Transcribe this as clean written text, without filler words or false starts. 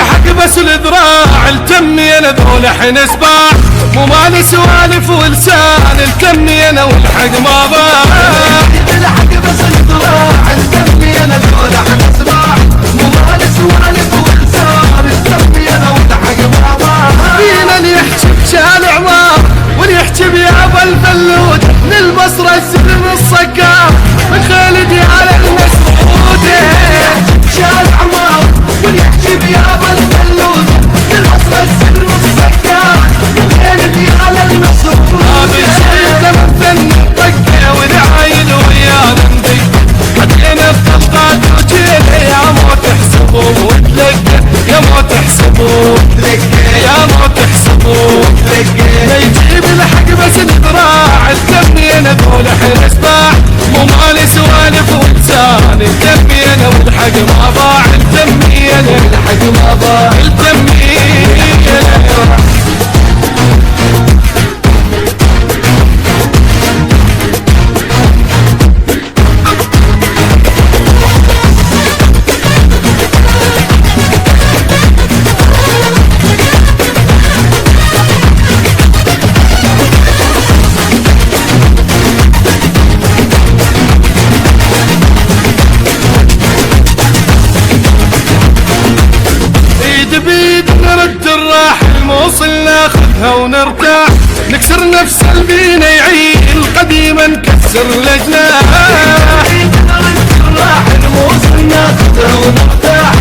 بالحق بس الذراع التمي انا ذول حين اسباع مو مالي سوالف ولسان التمي انا والحق ما ضاع بالحق بس الذراع التمي انا ذول حين اسباع مو مالي سوالف ولسان التمي انا والحق ما ضاع فينا اللي يحكي بشارع عمار واللي يحكي بيابا الفلود للبصرة السلم الصقار من خالدي على المسعود شارع عمار واللي يحكي بيابا الفلود للبصرة السلم الصقار من خالدي على المسعود هذا الشيء لما فن طقه ونعاين ويانا ندق حطينا الطلقات وجينا يا ما تحسبوا وتلقى يا ما تحسبوا يا ما تحسبوا لا يجيب الحق بس الذراع التمي انا ذول حين اسباع مو مالي سوالف ولسان التمي انا والحق ما ضاع التمي انا الحق ما ضاع التمي انا موصل ناخذها ونرتاح نكسر نفس البينا يعيل قديما نكسر الجناح راح الموصل ناخذها ونرتاح